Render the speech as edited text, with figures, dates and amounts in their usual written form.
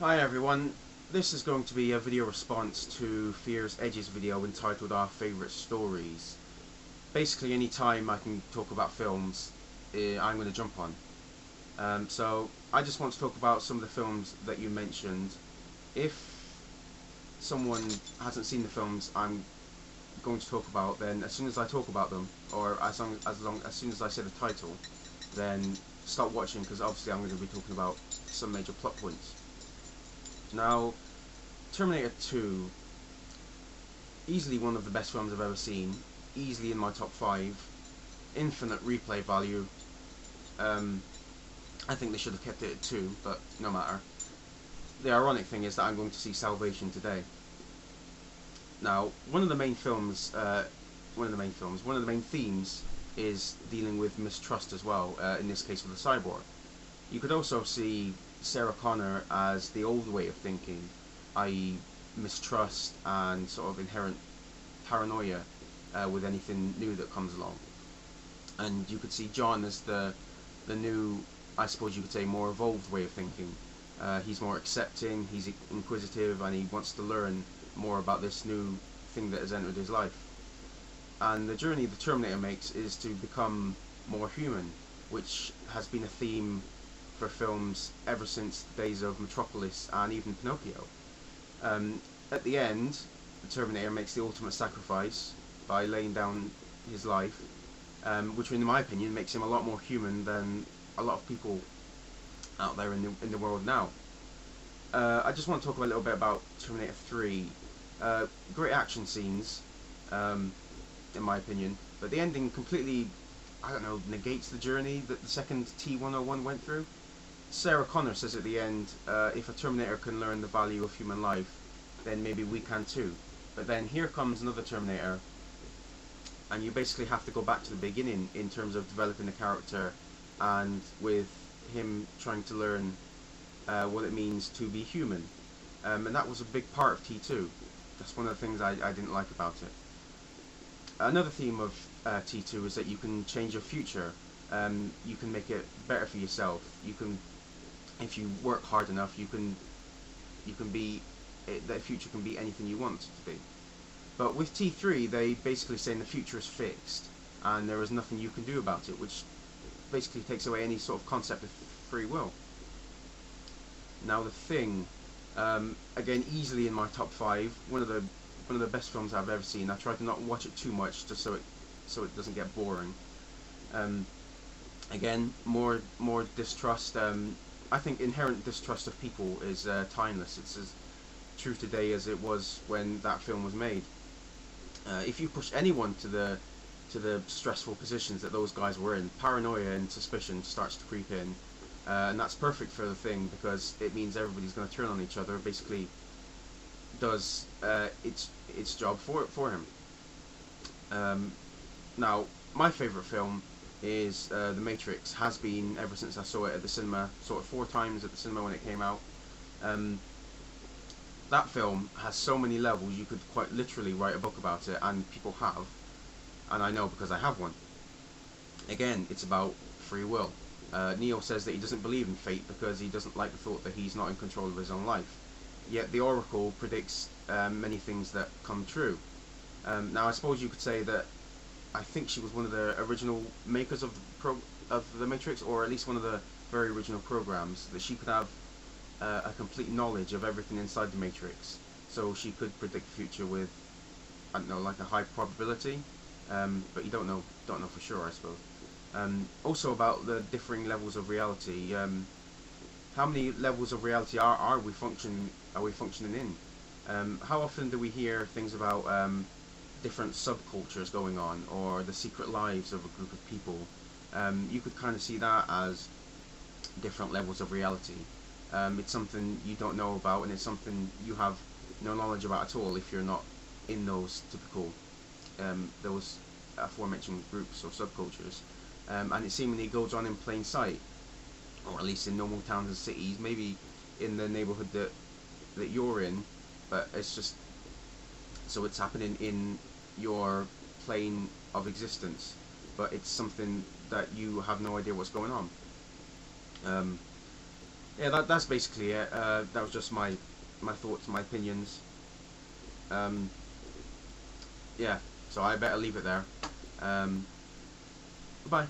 Hi everyone, this is going to be a video response to Fear's Edges video entitled Our Favourite Stories. Basically any time I can talk about films, I'm going to jump on. So I just want to talk about some of the films that you mentioned. If someone hasn't seen the films I'm going to talk about, then as soon as I talk about them, or as soon as I say the title, then start watching, because obviously I'm going to be talking about some major plot points. Now, Terminator 2, easily one of the best films I've ever seen, easily in my top 5, infinite replay value. I think they should have kept it at 2, but no matter. The ironic thing is that I'm going to see Salvation today. Now, one of the main themes is dealing with mistrust as well, in this case with the cyborg. You could also see Sarah Connor as the old way of thinking, i.e. mistrust and sort of inherent paranoia with anything new that comes along. And you could see John as the new, I suppose you could say, more evolved way of thinking. He's more accepting, he's inquisitive, and he wants to learn more about this new thing that has entered his life. And the journey the Terminator makes is to become more human, which has been a theme for films ever since the days of Metropolis and even Pinocchio. At the end, the Terminator makes the ultimate sacrifice by laying down his life, which in my opinion makes him a lot more human than a lot of people out there in the world now. I just want to talk a little bit about Terminator 3. Great action scenes, in my opinion, but the ending completely, I don't know, negates the journey that the second T-101 went through. Sarah Connor says at the end, if a Terminator can learn the value of human life, then maybe we can too. But then here comes another Terminator, and you basically have to go back to the beginning in terms of developing the character, and with him trying to learn what it means to be human. And that was a big part of T2. That's one of the things I didn't like about it. Another theme of T2 is that you can change your future. You can make it better for yourself. You can, if you work hard enough, you can be, the future can be anything you want it to be. But with T3, they basically say the future is fixed, and there is nothing you can do about it, which basically takes away any sort of concept of free will. Now The Thing, again, easily in my top 5, one of the best films I've ever seen. I try to not watch it too much, just so it doesn't get boring. Again, more distrust. I think inherent distrust of people is timeless. It's as true today as it was when that film was made. If you push anyone to the stressful positions that those guys were in, paranoia and suspicion starts to creep in, and that's perfect for The Thing, because it means everybody's going to turn on each other. Basically, does its job for him. Now, my favourite film is The Matrix. Has been ever since I saw it at the cinema, sort of 4 times at the cinema when it came out. That film has so many levels, you could quite literally write a book about it, and people have, and I know because I have one. Again, it's about free will. Neo says that he doesn't believe in fate because he doesn't like the thought that he's not in control of his own life. Yet the Oracle predicts many things that come true. Now I suppose you could say that I think she was one of the original makers of the Matrix, or at least one of the very original programs, that she could have a complete knowledge of everything inside the Matrix, so she could predict the future with, I don't know, like a high probability, but you don't know for sure, I suppose. Also about the differing levels of reality. How many levels of reality are we functioning in? How often do we hear things about different subcultures going on, or the secret lives of a group of people? You could kind of see that as different levels of reality. It's something you don't know about, and it's something you have no knowledge about at all if you're not in those typical, those aforementioned groups or subcultures. And it seemingly goes on in plain sight, or at least in normal towns and cities, maybe in the neighbourhood that you're in, but it's just, so it's happening in your plane of existence, but it's something that you have no idea what's going on. yeah, that's basically it. That was just my thoughts, my opinions. Um, yeah, so I better leave it there. Goodbye.